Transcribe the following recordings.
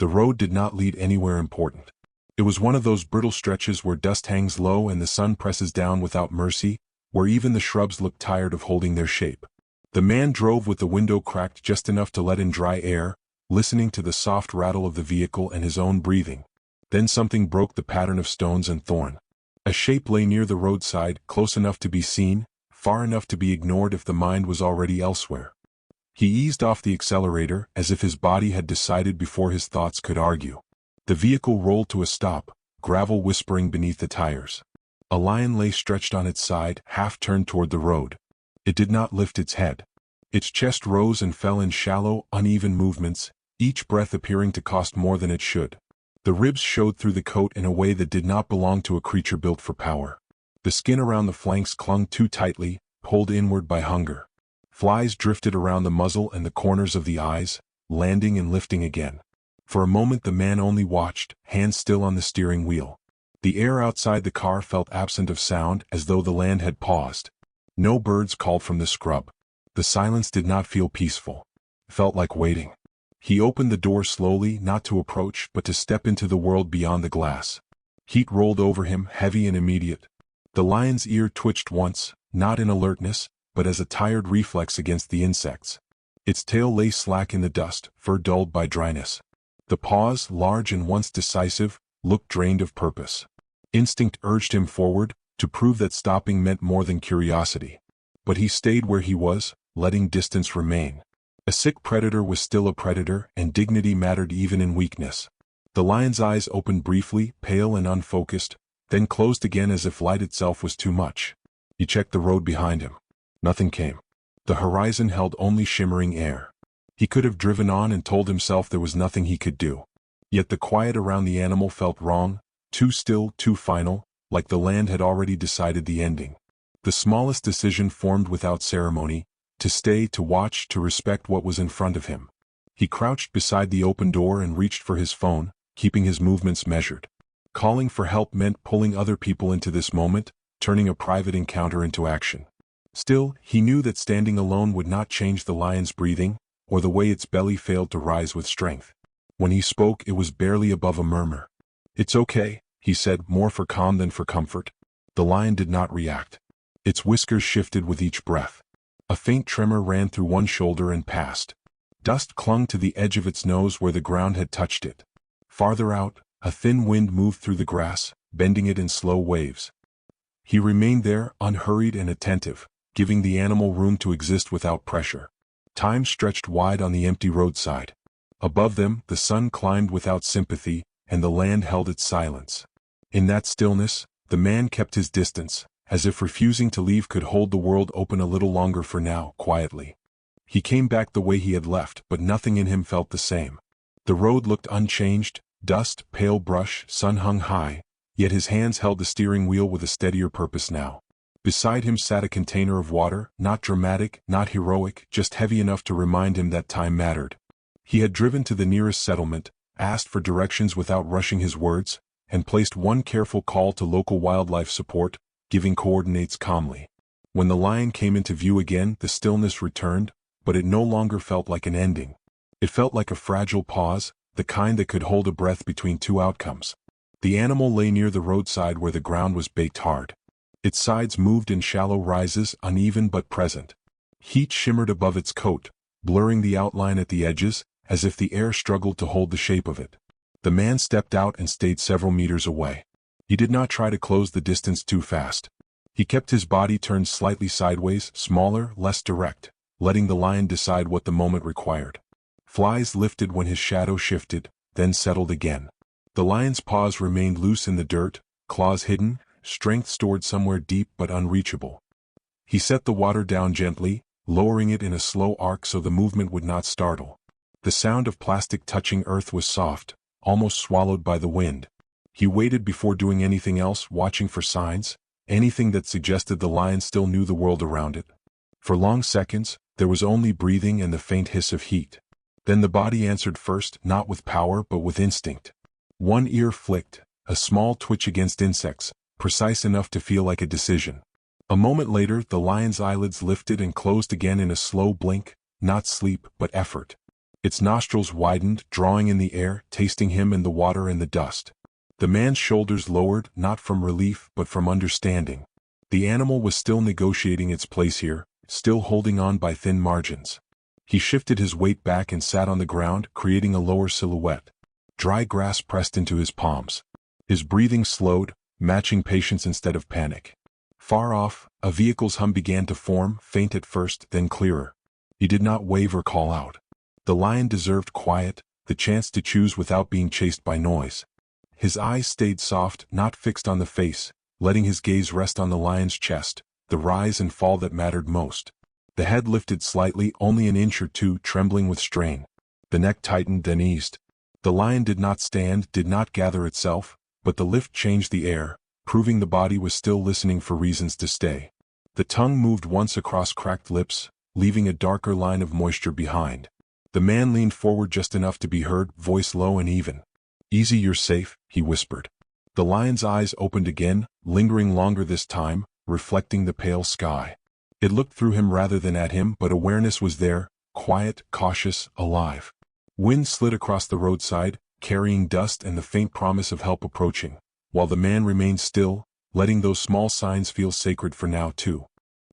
The road did not lead anywhere important. It was one of those brittle stretches where dust hangs low and the sun presses down without mercy, where even the shrubs looked tired of holding their shape. The man drove with the window cracked just enough to let in dry air, listening to the soft rattle of the vehicle and his own breathing. Then something broke the pattern of stones and thorn. A shape lay near the roadside, close enough to be seen, far enough to be ignored if the mind was already elsewhere. He eased off the accelerator, as if his body had decided before his thoughts could argue. The vehicle rolled to a stop, gravel whispering beneath the tires. A lion lay stretched on its side, half turned toward the road. It did not lift its head. Its chest rose and fell in shallow, uneven movements, each breath appearing to cost more than it should. The ribs showed through the coat in a way that did not belong to a creature built for power. The skin around the flanks clung too tightly, pulled inward by hunger. Flies drifted around the muzzle and the corners of the eyes, landing and lifting again. For a moment the man only watched, hands still on the steering wheel. The air outside the car felt absent of sound, as though the land had paused. No birds called from the scrub. The silence did not feel peaceful. It felt like waiting. He opened the door slowly, not to approach, but to step into the world beyond the glass. Heat rolled over him, heavy and immediate. The lion's ear twitched once, not in alertness, but as a tired reflex against the insects. Its tail lay slack in the dust, fur dulled by dryness. The paws, large and once decisive, looked drained of purpose. Instinct urged him forward, to prove that stopping meant more than curiosity. But he stayed where he was, letting distance remain. A sick predator was still a predator, and dignity mattered even in weakness. The lion's eyes opened briefly, pale and unfocused, then closed again as if light itself was too much. He checked the road behind him. Nothing came. The horizon held only shimmering air. He could have driven on and told himself there was nothing he could do. Yet the quiet around the animal felt wrong, too still, too final, like the land had already decided the ending. The smallest decision formed without ceremony, to stay, to watch, to respect what was in front of him. He crouched beside the open door and reached for his phone, keeping his movements measured. Calling for help meant pulling other people into this moment, turning a private encounter into action. Still, he knew that standing alone would not change the lion's breathing, or the way its belly failed to rise with strength. When he spoke, it was barely above a murmur. "It's okay," he said, more for calm than for comfort. The lion did not react. Its whiskers shifted with each breath. A faint tremor ran through one shoulder and passed. Dust clung to the edge of its nose where the ground had touched it. Farther out, a thin wind moved through the grass, bending it in slow waves. He remained there, unhurried and attentive, giving the animal room to exist without pressure. Time stretched wide on the empty roadside. Above them, the sun climbed without sympathy, and the land held its silence. In that stillness, the man kept his distance, as if refusing to leave could hold the world open a little longer for now, quietly. He came back the way he had left, but nothing in him felt the same. The road looked unchanged, dust, pale brush, sun hung high, yet his hands held the steering wheel with a steadier purpose now. Beside him sat a container of water, not dramatic, not heroic, just heavy enough to remind him that time mattered. He had driven to the nearest settlement, asked for directions without rushing his words, and placed one careful call to local wildlife support, giving coordinates calmly. When the lion came into view again, the stillness returned, but it no longer felt like an ending. It felt like a fragile pause, the kind that could hold a breath between two outcomes. The animal lay near the roadside where the ground was baked hard. Its sides moved in shallow rises, uneven but present. Heat shimmered above its coat, blurring the outline at the edges, as if the air struggled to hold the shape of it. The man stepped out and stayed several meters away. He did not try to close the distance too fast. He kept his body turned slightly sideways, smaller, less direct, letting the lion decide what the moment required. Flies lifted when his shadow shifted, then settled again. The lion's paws remained loose in the dirt, claws hidden, strength stored somewhere deep but unreachable. He set the water down gently, lowering it in a slow arc so the movement would not startle. The sound of plastic touching earth was soft, almost swallowed by the wind. He waited before doing anything else, watching for signs, anything that suggested the lion still knew the world around it. For long seconds, there was only breathing and the faint hiss of heat. Then the body answered first, not with power but with instinct. One ear flicked, a small twitch against insects, precise enough to feel like a decision. A moment later, the lion's eyelids lifted and closed again in a slow blink, not sleep but effort. Its nostrils widened, drawing in the air, tasting him and the water and the dust. The man's shoulders lowered, not from relief but from understanding. The animal was still negotiating its place here, still holding on by thin margins. He shifted his weight back and sat on the ground, creating a lower silhouette. Dry grass pressed into his palms. His breathing slowed, matching patience instead of panic. Far off, a vehicle's hum began to form, faint at first, then clearer. He did not wave or call out. The lion deserved quiet, the chance to choose without being chased by noise. His eyes stayed soft, not fixed on the face, letting his gaze rest on the lion's chest, the rise and fall that mattered most. The head lifted slightly, only an inch or two, trembling with strain. The neck tightened, then eased. The lion did not stand, did not gather itself, but the lift changed the air, proving the body was still listening for reasons to stay. The tongue moved once across cracked lips, leaving a darker line of moisture behind. The man leaned forward just enough to be heard, voice low and even. "Easy, you're safe," he whispered. The lion's eyes opened again, lingering longer this time, reflecting the pale sky. It looked through him rather than at him, but awareness was there, quiet, cautious, alive. Wind slid across the roadside, carrying dust and the faint promise of help approaching, while the man remained still, letting those small signs feel sacred for now too.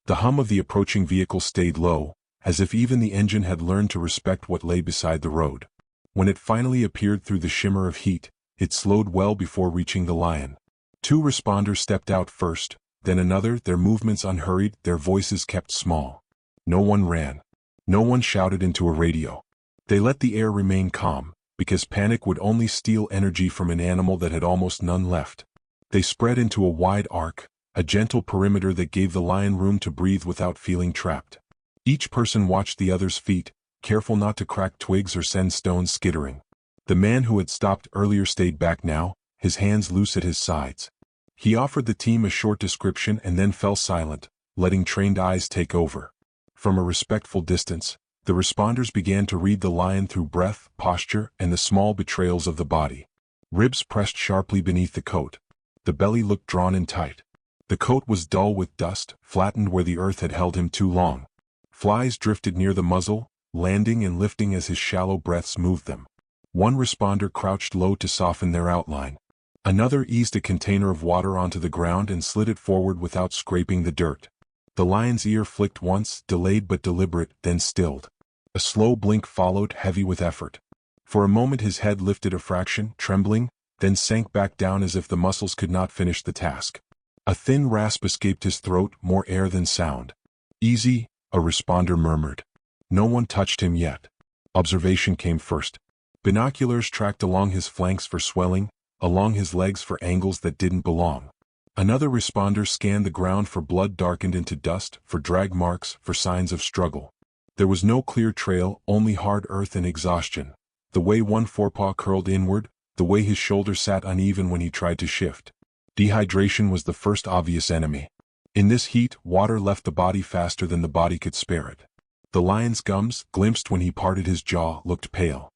The hum of the approaching vehicle stayed low, as if even the engine had learned to respect what lay beside the road. When it finally appeared through the shimmer of heat, it slowed well before reaching the lion. Two responders stepped out first, then another, their movements unhurried, their voices kept small. No one ran. No one shouted into a radio. They let the air remain calm, because panic would only steal energy from an animal that had almost none left. They spread into a wide arc, a gentle perimeter that gave the lion room to breathe without feeling trapped. Each person watched the other's feet, careful not to crack twigs or send stones skittering. The man who had stopped earlier stayed back now, his hands loose at his sides. He offered the team a short description and then fell silent, letting trained eyes take over. From a respectful distance, the responders began to read the lion through breath, posture, and the small betrayals of the body. Ribs pressed sharply beneath the coat. The belly looked drawn in tight. The coat was dull with dust, flattened where the earth had held him too long. Flies drifted near the muzzle, landing and lifting as his shallow breaths moved them. One responder crouched low to soften their outline. Another eased a container of water onto the ground and slid it forward without scraping the dirt. The lion's ear flicked once, delayed but deliberate, then stilled. A slow blink followed, heavy with effort. For a moment his head lifted a fraction, trembling, then sank back down as if the muscles could not finish the task. A thin rasp escaped his throat, more air than sound. "Easy," a responder murmured. No one touched him yet. Observation came first. Binoculars tracked along his flanks for swelling, along his legs for angles that didn't belong. Another responder scanned the ground for blood darkened into dust, for drag marks, for signs of struggle. There was no clear trail, only hard earth and exhaustion. The way one forepaw curled inward, the way his shoulder sat uneven when he tried to shift. Dehydration was the first obvious enemy. In this heat, water left the body faster than the body could spare it. The lion's gums, glimpsed when he parted his jaw, looked pale.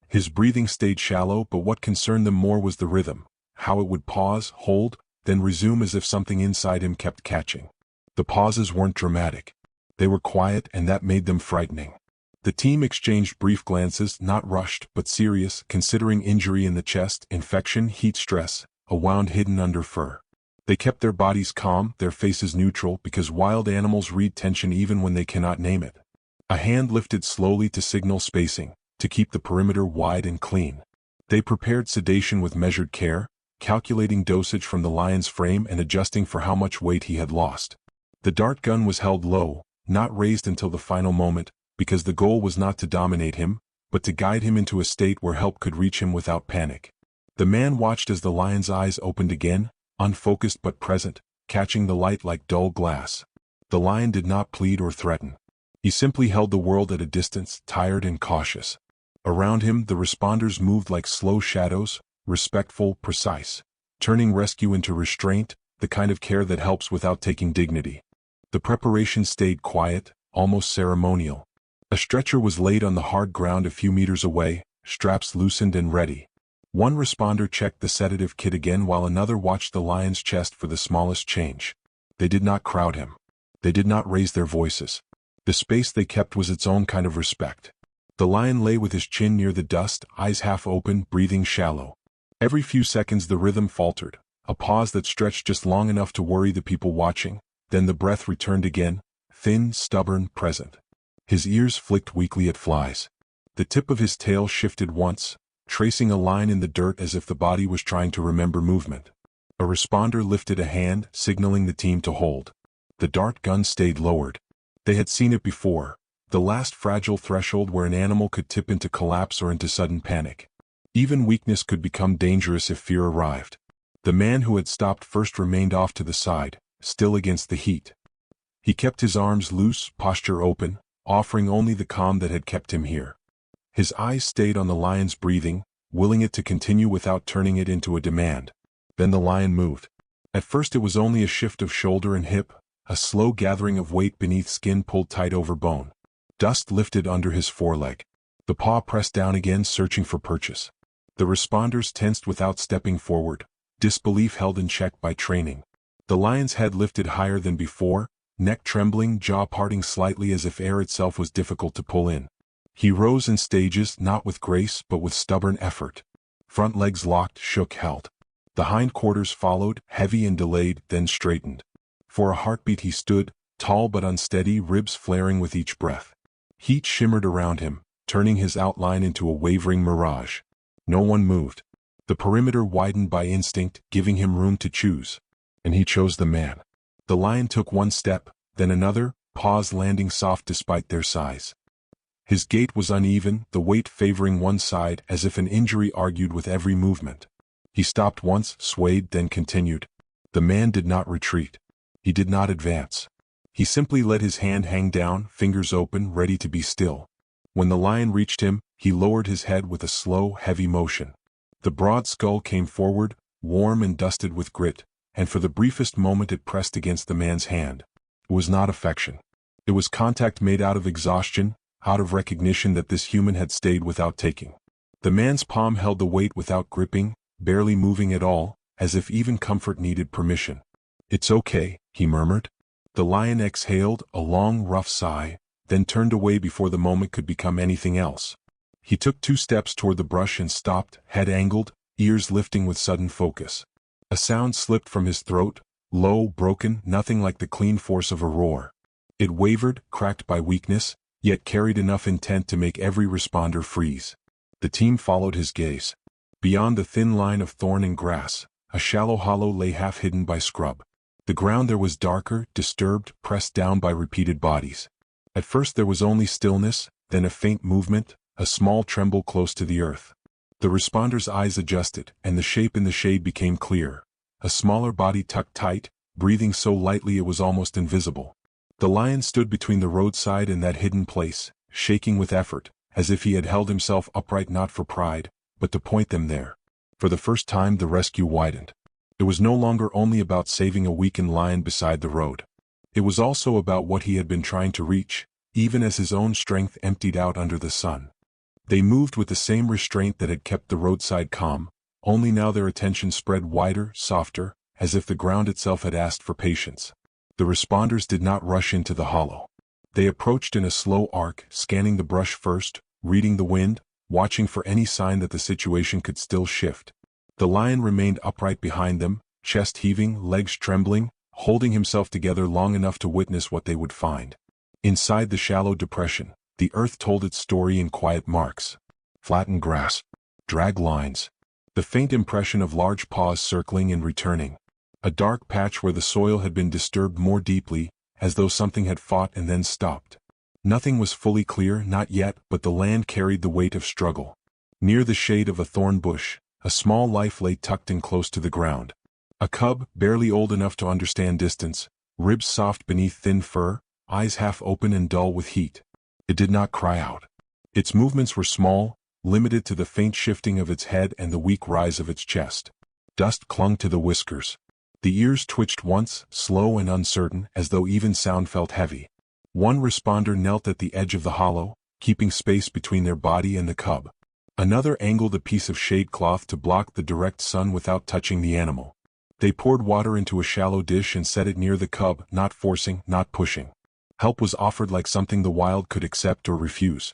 His breathing stayed shallow, but what concerned them more was the rhythm, how it would pause, hold, then resume as if something inside him kept catching. The pauses weren't dramatic. They were quiet, and that made them frightening. The team exchanged brief glances, not rushed, but serious, considering injury in the chest, infection, heat stress, a wound hidden under fur. They kept their bodies calm, their faces neutral, because wild animals read tension even when they cannot name it. A hand lifted slowly to signal spacing, to keep the perimeter wide and clean. They prepared sedation with measured care, calculating dosage from the lion's frame and adjusting for how much weight he had lost. The dart gun was held low, not raised until the final moment, because the goal was not to dominate him, but to guide him into a state where help could reach him without panic. The man watched as the lion's eyes opened again, unfocused but present, catching the light like dull glass. The lion did not plead or threaten. He simply held the world at a distance, tired and cautious. Around him, the responders moved like slow shadows, respectful, precise, turning rescue into restraint, the kind of care that helps without taking dignity. The preparation stayed quiet, almost ceremonial. A stretcher was laid on the hard ground a few meters away, straps loosened and ready. One responder checked the sedative kit again while another watched the lion's chest for the smallest change. They did not crowd him. They did not raise their voices. The space they kept was its own kind of respect. The lion lay with his chin near the dust, eyes half open, breathing shallow. Every few seconds the rhythm faltered, a pause that stretched just long enough to worry the people watching, then the breath returned again, thin, stubborn, present. His ears flicked weakly at flies. The tip of his tail shifted once, tracing a line in the dirt as if the body was trying to remember movement. A responder lifted a hand, signaling the team to hold. The dart gun stayed lowered. They had seen it before, the last fragile threshold where an animal could tip into collapse or into sudden panic. Even weakness could become dangerous if fear arrived. The man who had stopped first remained off to the side, still against the heat. He kept his arms loose, posture open, offering only the calm that had kept him here. His eyes stayed on the lion's breathing, willing it to continue without turning it into a demand. Then the lion moved. At first it was only a shift of shoulder and hip, a slow gathering of weight beneath skin pulled tight over bone. Dust lifted under his foreleg. The paw pressed down again, searching for purchase. The responders tensed without stepping forward, disbelief held in check by training. The lion's head lifted higher than before, neck trembling, jaw parting slightly as if air itself was difficult to pull in. He rose in stages, not with grace but with stubborn effort. Front legs locked, shook, held. The hindquarters followed, heavy and delayed, then straightened. For a heartbeat he stood, tall but unsteady, ribs flaring with each breath. Heat shimmered around him, turning his outline into a wavering mirage. No one moved. The perimeter widened by instinct, giving him room to choose. And he chose the man. The lion took one step, then another, paws landing soft despite their size. His gait was uneven, the weight favoring one side as if an injury argued with every movement. He stopped once, swayed, then continued. The man did not retreat. He did not advance. He simply let his hand hang down, fingers open, ready to be still. When the lion reached him, he lowered his head with a slow, heavy motion. The broad skull came forward, warm and dusted with grit, and for the briefest moment it pressed against the man's hand. It was not affection. It was contact made out of exhaustion, out of recognition that this human had stayed without taking. The man's palm held the weight without gripping, barely moving at all, as if even comfort needed permission. "It's okay," he murmured. The lion exhaled, a long, rough sigh, then turned away before the moment could become anything else. He took 2 steps toward the brush and stopped, head angled, ears lifting with sudden focus. A sound slipped from his throat, low, broken, nothing like the clean force of a roar. It wavered, cracked by weakness, yet carried enough intent to make every responder freeze. The team followed his gaze. Beyond the thin line of thorn and grass, a shallow hollow lay half hidden by scrub. The ground there was darker, disturbed, pressed down by repeated bodies. At first there was only stillness, then a faint movement, a small tremble close to the earth. The responders' eyes adjusted, and the shape in the shade became clear. A smaller body tucked tight, breathing so lightly it was almost invisible. The lion stood between the roadside and that hidden place, shaking with effort, as if he had held himself upright not for pride, but to point them there. For the first time the rescue widened. It was no longer only about saving a weakened lion beside the road. It was also about what he had been trying to reach, even as his own strength emptied out under the sun. They moved with the same restraint that had kept the roadside calm, only now their attention spread wider, softer, as if the ground itself had asked for patience. The responders did not rush into the hollow. They approached in a slow arc, scanning the brush first, reading the wind, watching for any sign that the situation could still shift. The lion remained upright behind them, chest heaving, legs trembling, holding himself together long enough to witness what they would find. Inside the shallow depression, the earth told its story in quiet marks. Flattened grass, drag lines, the faint impression of large paws circling and returning. A dark patch where the soil had been disturbed more deeply, as though something had fought and then stopped. Nothing was fully clear, not yet, but the land carried the weight of struggle. Near the shade of a thorn bush, a small life lay tucked in close to the ground. A cub, barely old enough to understand distance, ribs soft beneath thin fur, eyes half open and dull with heat. It did not cry out. Its movements were small, limited to the faint shifting of its head and the weak rise of its chest. Dust clung to the whiskers. The ears twitched once, slow and uncertain, as though even sound felt heavy. One responder knelt at the edge of the hollow, keeping space between their body and the cub. Another angled a piece of shade cloth to block the direct sun without touching the animal. They poured water into a shallow dish and set it near the cub, not forcing, not pushing. Help was offered like something the wild could accept or refuse.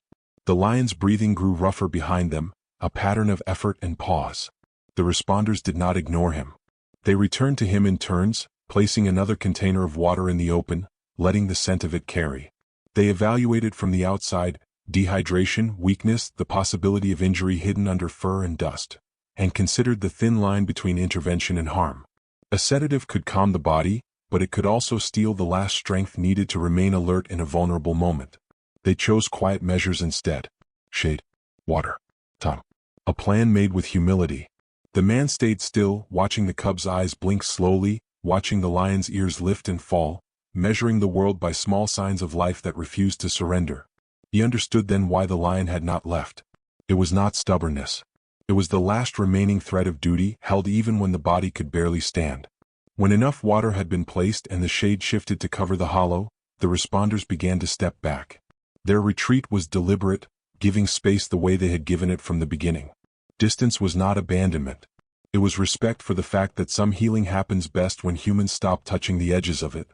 The lion's breathing grew rougher behind them, a pattern of effort and pause. The responders did not ignore him. They returned to him in turns, placing another container of water in the open, letting the scent of it carry. They evaluated from the outside: dehydration, weakness, the possibility of injury hidden under fur and dust, and considered the thin line between intervention and harm. A sedative could calm the body, but it could also steal the last strength needed to remain alert in a vulnerable moment. They chose quiet measures instead: shade, water, time. A plan made with humility. The man stayed still, watching the cub's eyes blink slowly, watching the lion's ears lift and fall, measuring the world by small signs of life that refused to surrender. He understood then why the lion had not left. It was not stubbornness. It was the last remaining thread of duty, held even when the body could barely stand. When enough water had been placed and the shade shifted to cover the hollow, the responders began to step back. Their retreat was deliberate, giving space the way they had given it from the beginning. Distance was not abandonment. It was respect for the fact that some healing happens best when humans stop touching the edges of it.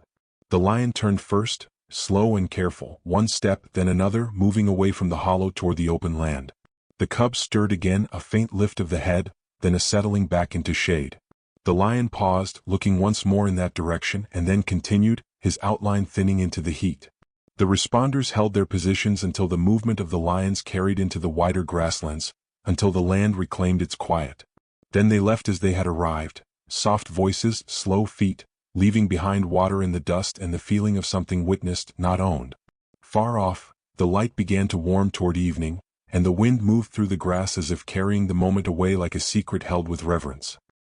The lion turned first, slow and careful, one step, then another, moving away from the hollow toward the open land. The cub stirred again, a faint lift of the head, then a settling back into shade. The lion paused, looking once more in that direction, and then continued, his outline thinning into the heat. The responders held their positions until the movement of the lions carried into the wider grasslands, until the land reclaimed its quiet. Then they left as they had arrived, soft voices, slow feet, leaving behind water in the dust and the feeling of something witnessed, not owned. Far off, the light began to warm toward evening, and the wind moved through the grass as if carrying the moment away like a secret held with reverence.